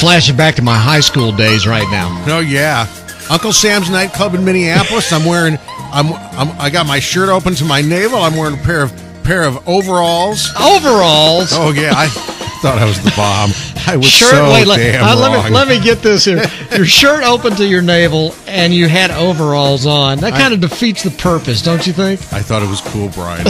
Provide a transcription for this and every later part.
flashing back to my high school days right now. Oh yeah, Uncle Sam's nightclub in Minneapolis. I got my shirt open to my navel. I'm wearing a pair of overalls. Overalls? Oh yeah, I thought I was the bomb. I was damn wrong. Let me get this here. Your shirt open to your navel, and you had overalls on. That kind of defeats the purpose, don't you think? I thought it was cool, Brian.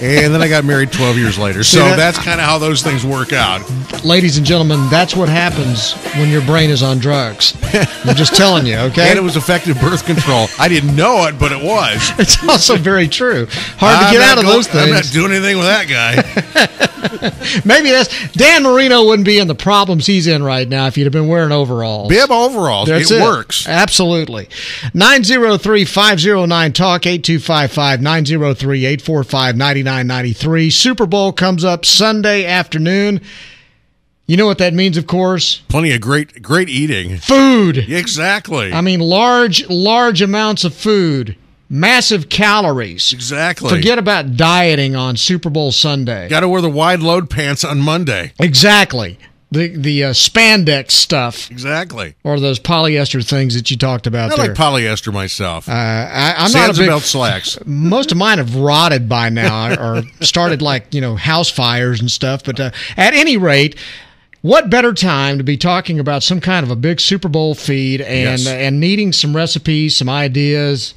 And then I got married 12 years later. So that's kind of how those things work out. Ladies and gentlemen, that's what happens when your brain is on drugs. I'm just telling you, okay? And it was effective birth control. I didn't know it, but it was. It's also very true. Hard to get out of those things. I'm not doing anything with that guy. Maybe Dan Marino wouldn't be in the problems he's in right now if he'd have been wearing overalls. Bib overalls. It works. Absolutely. 903-509-TALK, 8255-903-845-9993. Super Bowl comes up Sunday afternoon. You know what that means, of course? Plenty of great eating. Food. Exactly. I mean, large amounts of food. Massive calories. Exactly. Forget about dieting on Super Bowl Sunday. Got to wear the wide load pants on Monday. Exactly. The spandex stuff. Exactly. Or those polyester things that you talked about there. I like polyester myself. I'm not a big... belt slacks. Most of mine have rotted by now or started house fires and stuff. But at any rate... What better time to be talking about some kind of a big Super Bowl feed and needing some recipes, some ideas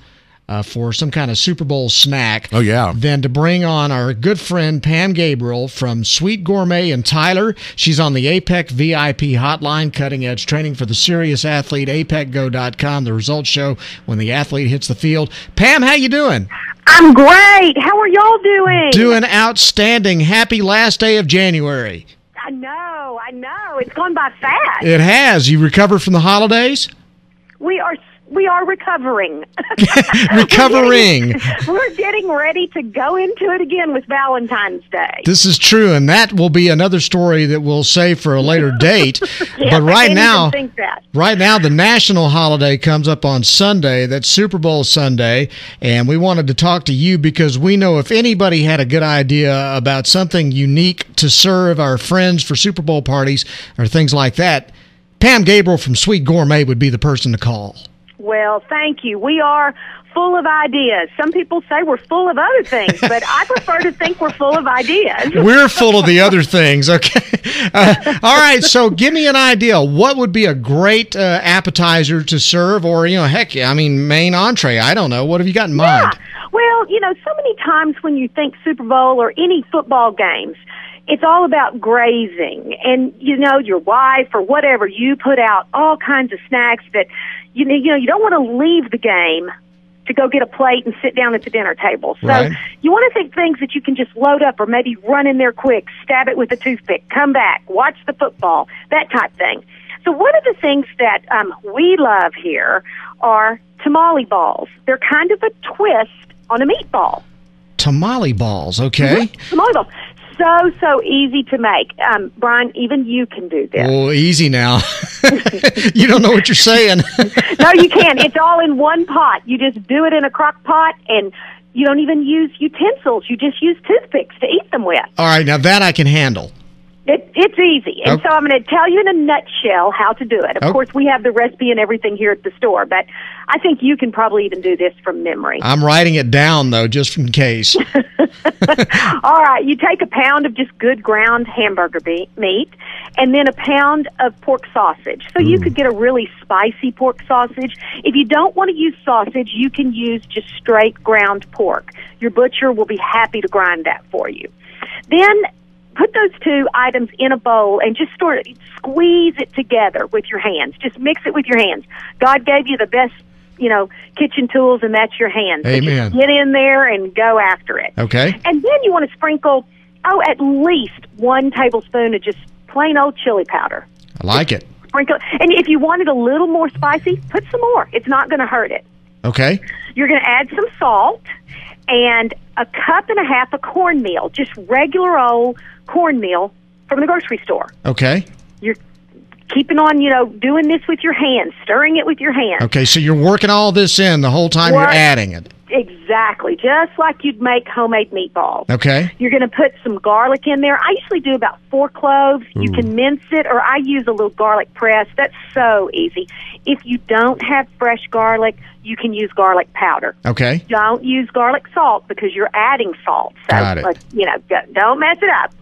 for some kind of Super Bowl snack. Oh, yeah. Than to bring on our good friend Pam Gabriel from Sweet Gourmet in Tyler. She's on the APEC VIP hotline, cutting edge training for the serious athlete, apecgo.com. The results show when the athlete hits the field. Pam, how you doing? I'm great. How are y'all doing? Doing outstanding. Happy last day of January. I know. It's gone by fast. It has. You recovered from the holidays? We are recovering. We're getting ready to go into it again with Valentine's Day. This is true, and that will be another story that we'll save for a later date. Yes, but right now, the national holiday comes up on Sunday. That's Super Bowl Sunday, and we wanted to talk to you because we know if anybody had a good idea about something unique to serve our friends for Super Bowl parties or things like that, Pam Gabriel from Sweet Gourmet would be the person to call. Well, thank you. We are full of ideas. Some people say we're full of other things, but I prefer to think we're full of ideas. We're full of the other things, okay? All right, so give me an idea. What would be a great appetizer to serve or, main entree? I don't know. What have you got in mind? Well, so many times when you think Super Bowl or any football games, it's all about grazing. And, your wife or whatever, you put out all kinds of snacks that, you don't want to leave the game to go get a plate and sit down at the dinner table. So you want to think things that you can just load up or maybe run in there quick, stab it with a toothpick, come back, watch the football, that type thing. So one of the things that we love here are tamale balls. They're kind of a twist on a meatball. Tamale balls, okay. Mm-hmm. Tamale balls. So easy to make. Bryan, even you can do this. Oh, easy now. You don't know what you're saying. No, you can. It's all in one pot. You just do it in a crock pot, and you don't even use utensils. You just use toothpicks to eat them with. All right, now that I can handle. It's easy. And so I'm going to tell you in a nutshell how to do it. Of course, we have the recipe and everything here at the store, but I think you can probably even do this from memory. I'm writing it down, though, just in case. All right. You take a pound of just good ground hamburger meat and then a pound of pork sausage. So you could get a really spicy pork sausage. If you don't want to use sausage, you can use just straight ground pork. Your butcher will be happy to grind that for you. Then put those two items in a bowl and just squeeze it together with your hands. Just mix it with your hands. God gave you the best, kitchen tools, and that's your hands. Amen. So just get in there and go after it. Okay. And then you want to sprinkle, at least 1 tablespoon of just plain old chili powder. I like it. Sprinkle. And if you want it a little more spicy, put some more. It's not going to hurt it. Okay. You're going to add some salt and a cup and a half of cornmeal, just regular old cornmeal from the grocery store. Okay. You're keeping on, doing this with your hands, stirring it with your hands. Okay, so you're working all this in the whole time you're adding it. Exactly, just like you'd make homemade meatballs. Okay. You're going to put some garlic in there. I usually do about 4 cloves. You can mince it, or I use a little garlic press. That's so easy. If you don't have fresh garlic, you can use garlic powder. Okay. Don't use garlic salt because you're adding salt. So, Got it. Don't mess it up.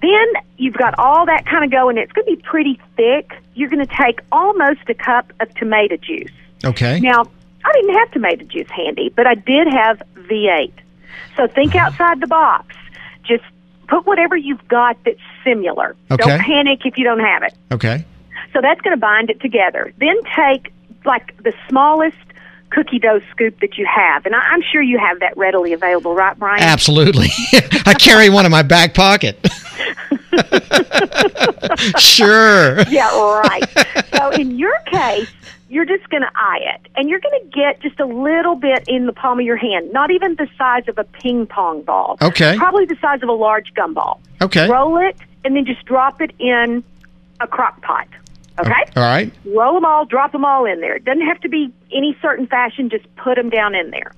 Then you've got all that kind of going. It's going to be pretty thick. You're going to take almost a cup of tomato juice. Okay. Now, I didn't have tomato juice handy, but I did have V8. So think outside the box. Just put whatever you've got that's similar. Okay. Don't panic if you don't have it. Okay. So that's going to bind it together. Then take, like, the smallest cookie dough scoop that you have. And I'm sure you have that readily available, right, Bryan? Absolutely. I carry one in my back pocket. Sure. Yeah, right. So in your case, you're just going to eye it. And you're going to get just a little bit in the palm of your hand, not even the size of a ping pong ball. Okay. Probably the size of a large gumball. Okay. Roll it, and then just drop it in a crock pot. Okay? All right. Roll them all, drop them all in there. It doesn't have to be any certain fashion, just put them down in there.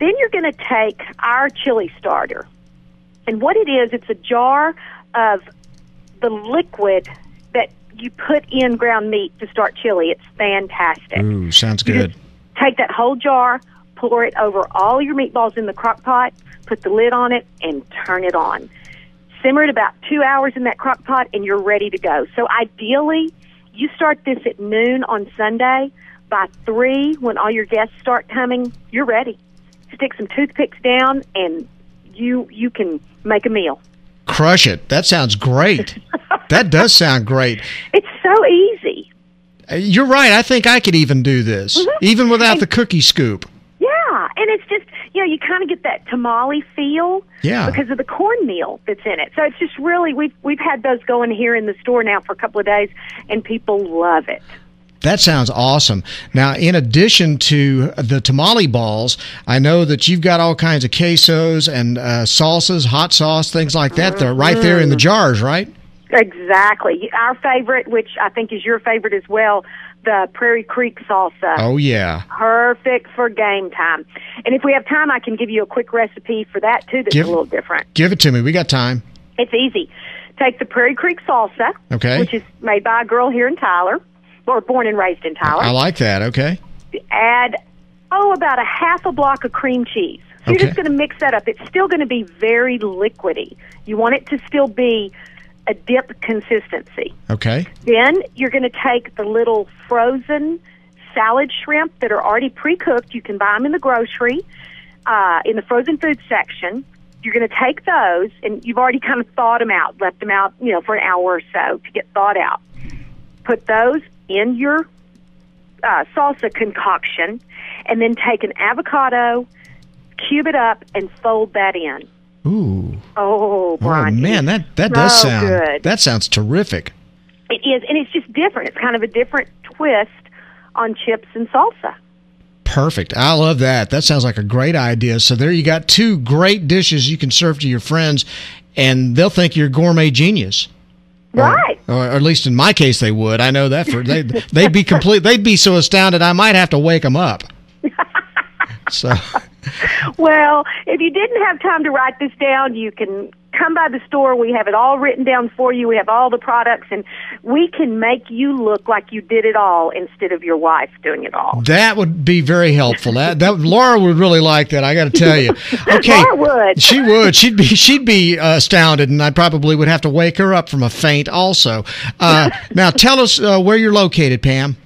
Then you're going to take our chili starter. And what it is, it's a jar of the liquid that you put in ground meat to start chili. It's fantastic. Ooh, sounds You good. just take that whole jar, pour it over all your meatballs in the crock pot, put the lid on it, and turn it on. Simmer it about 2 hours in that crock pot, and you're ready to go. So ideally, you start this at noon on Sunday. By 3, when all your guests start coming, you're ready. Stick some toothpicks down, and you can make a meal. Crush it. That sounds great. That does sound great. It's so easy. You're right. I think I could even do this, even without the cookie scoop. Yeah, and it's just, you kind of get that tamale feel because of the cornmeal that's in it. So it's just really, we've had those going here in the store now for a couple of days, and people love it. That sounds awesome. Now, in addition to the tamale balls, I know that you've got all kinds of quesos and salsas, hot sauce, things like that. They're right there in the jars, right? Exactly. Our favorite, which I think is your favorite as well, the Prairie Creek salsa. Oh, yeah. Perfect for game time. And if we have time, I can give you a quick recipe for that, too, that's a little different. Give it to me. We got time. It's easy. Take the Prairie Creek salsa, which is made by a girl here in Tyler, or born and raised in Tyler. I like that. Okay. Add, about a half a block of cream cheese. So you're just going to mix that up. It's still going to be very liquidy. You want it to still be a dip consistency. Okay. Then you're going to take the little frozen salad shrimp that are already pre-cooked. You can buy them in the grocery, in the frozen food section. You're going to take those, and you've already kind of thawed them out, left them out, for an hour or so to get thawed out. Put those in your salsa concoction, and then take an avocado, cube it up, and fold that in. Ooh. Oh, Bryan. Oh, man, that does sound good. That sounds terrific. It is, and it's just different. It's kind of a different twist on chips and salsa. Perfect. I love that. That sounds like a great idea. So there you got 2 great dishes you can serve to your friends, and they'll think you're a gourmet genius. Right. Or at least in my case, they would. I know that they'd be complete. They'd be so astounded I might have to wake them up. So. Well, if you didn't have time to write this down, you can come by the store. We have it all written down for you. We have all the products, and we can make you look like you did it all instead of your wife doing it all. That would be very helpful. That Laura would really like that. I got to tell you. Okay, Laura would. She would. She'd be astounded, and I probably would have to wake her up from a faint. Also, now tell us where you're located, Pam.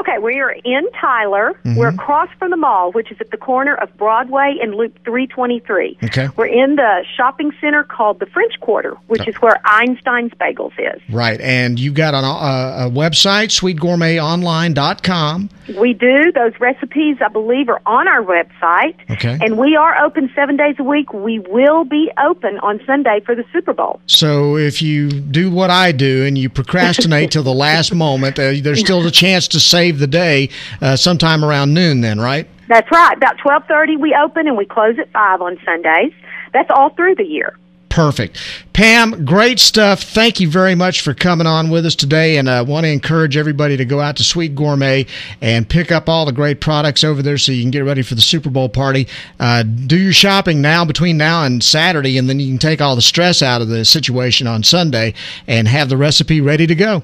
Okay, we are in Tyler. Mm-hmm. We're across from the mall, which is at the corner of Broadway and Loop 323. Okay. We're in the shopping center called the French Quarter, which is where Einstein's Bagels is. Right, and you've got a website, sweetgourmetonline.com. We do. Those recipes, I believe, are on our website. Okay. And we are open 7 days a week. We will be open on Sunday for the Super Bowl. So if you do what I do and you procrastinate till the last moment, there's still a chance to save the day sometime around noon then, right? That's right. About 12:30 we open, and we close at 5 on Sundays. That's all through the year. Perfect. Pam, great stuff. Thank you very much for coming on with us today, and I want to encourage everybody to go out to Sweet Gourmet and pick up all the great products over there so you can get ready for the Super Bowl party. Do your shopping now between now and Saturday, and then you can take all the stress out of the situation on Sunday and have the recipe ready to go.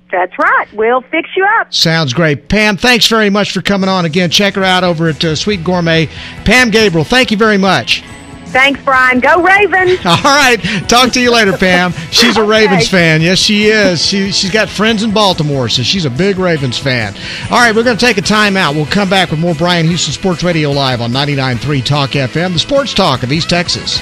That's right. We'll fix you up. Sounds great. Pam, thanks very much for coming on again. Check her out over at Sweet Gourmet. Pam Gabriel, thank you very much. Thanks, Bryan. Go Ravens. All right. Talk to you later, Pam. She's a Ravens fan. Yes, she is. She's got friends in Baltimore, so she's a big Ravens fan. All right, we're going to take a timeout. We'll come back with more Bryan Houston Sports Radio Live on 99.3 Talk FM, the sports talk of East Texas.